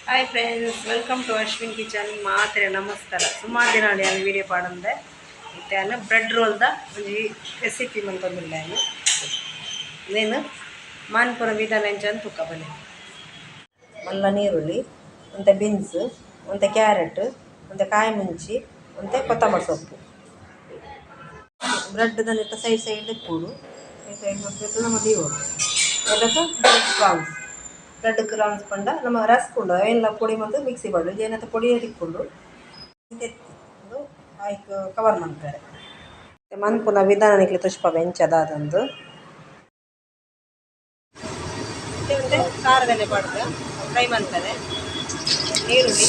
Hi friends, welcome to Ashwin kitchen. ಮಾತ್ರೆ ನಮಸ್ಕಾರ. ಸುಮಾರು ದಿನ ನಾನು ವೀಡಿಯೋ ಪಾಡಂದೆ ಮತ್ತು ಬ್ರೆಡ್ ರೋಲ್ದ ಒಂದು ರೆಸಿಪಿ ಮಂತೊಂದಿಲ್ಲ. నేను ಮಾನ್ಪುರ ವಿಧಾನ ಅಂತ ತುಕ್ಕ ಬನ್ನಿ. ಮಲ್ಲ ನೀರುಳ್ಳಿ, ಮತ್ತು ಬೀನ್ಸ್, ಮತ್ತು ಕ್ಯಾರೆಟ್, ಮತ್ತು ಕಾಯಿ ಮುಂಚಿ, ಮತ್ತು ಕೊತ್ತಂಬರಿ ಸೊಪ್ಪು. ಬ್ರೆಡ್ದಲ್ಲಿಟ್ಟ ಸೈಡ್ ಕೂಡು ಸೈಡ್ ಮಾಡ್ಬೇಕು. ನಮ್ಮ ದೀವೋಡು ಅದಕ್ಕೆ ಬ್ರೆಡ್ ಕ್ರಾಮ್ಸ್ ಪಂಡ ನಮ್ಮ ರಸ್ಕೊಂಡು ಅವೆಲ್ಲ ಪೊಡಿ ಮತ್ತು ಮಿಕ್ಸಿ ಬಾಡು ಏನಂತ ಪೊಡಿ ತಿಕ್ಕೊಂಡು ತೆತ್ತು ಆಯ್ತು ಕವರ್ ಮಾಡ್ತಾರೆ. ಮನ್ಪುನ ವಿಧಾನ ನಿಕ್ಲಿ ತುಷ್ಪ ಬೆಂಚದಾದಂದು ಮತ್ತೆ ಖಾರದಲ್ಲೇ ಬಾಡ್ದು ಫ್ರೈ ಮಾಡ್ತಾರೆ. ಈರುಳ್ಳಿ,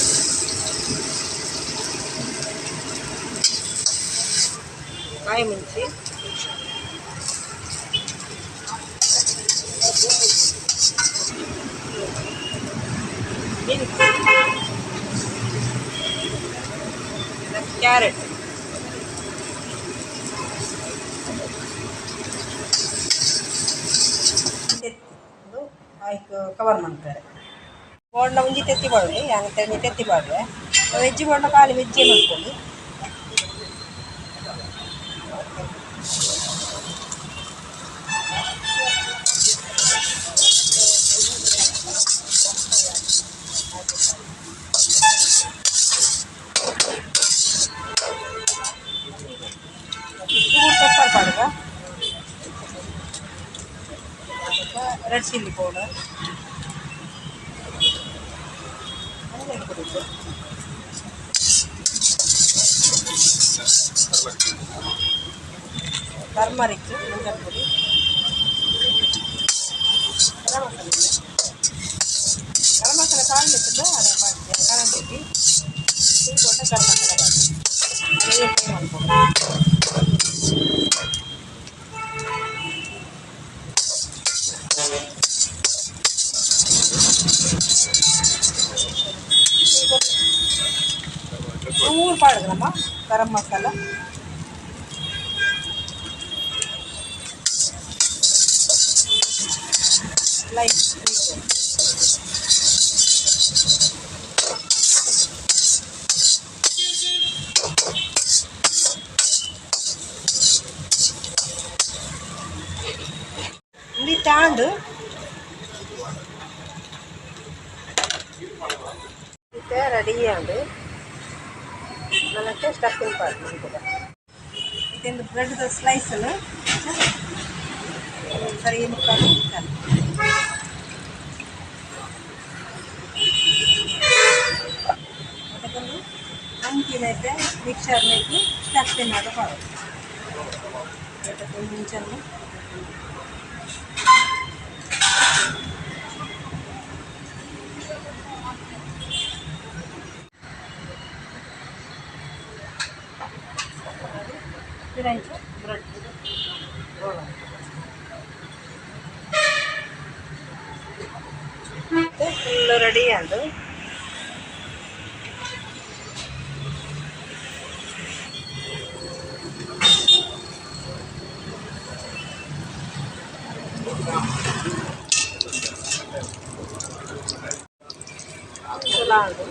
ಕಾಯಿ ಮುಂಚಿ, ಬೀನ್ಸ್, ಕ್ಯಾರೆಟ್, ಆಯ್ತು ಕವರ್ ಮಾಡ್ತಾರೆ. ಬೋಂಡ ಮುಂಜಿ ತೆತ್ತಿ ಬಾಡಲಿ ಹಂಗೆ ತೆತ್ತಿ ಬಾಡ್ರೆ ವೆಜ್ ಬೋಂಡ ಖಾಲಿ ವೆಜ್ಜೇ ಮಾಡ್ಕೊಳ್ಳಿ. Pepper powder, red chilli powder, turmeric, ಮಂಜಲ್ ಪುಡಿ, ಗರಂ ಮಸಾಲೆ ಕಾಳು ಮೆತ್ತದ ಅದೇ ಮಾಡಿ ಕಾಣಂ ಪುಡಿ ಕೊಟ್ಟ ಗರಂ ಮಸಾಲೆ ಚೂರು ಪಾಡುದು ನಮ್ಮ ಗರಂ ಮಸಾಲ. ಲೈಟ್ ಇಲ್ಲಿ ತಾಂಡು ರೆಡಿಯಾಗಿ ನನಗೆ ಸ್ಟಫಿಂಗ್ ಪಾಡು ಇದೊಂದು ಬ್ರೆಡ್ದ ಸ್ಲೈಸನ್ನು ಸರಿ ಮುಕ್ಕಾಲು ಅದಕ್ಕೊಂದು ಅಂಕಿನೈತೆ ಮಿಕ್ಸರ್ನೈತೆ ಸ್ಟಫಿಂಗ್ ಆಗ ಪಾಡು ಅದಕ್ಕೊಂದು ಮುಂಚೆನ್ನು ಬ್ರೆಡ್ ರೋಲ್ ಮತ್ತು ಫುಲ್ ರೆಡಿ ಅದು. ಚಲೋ ಅದು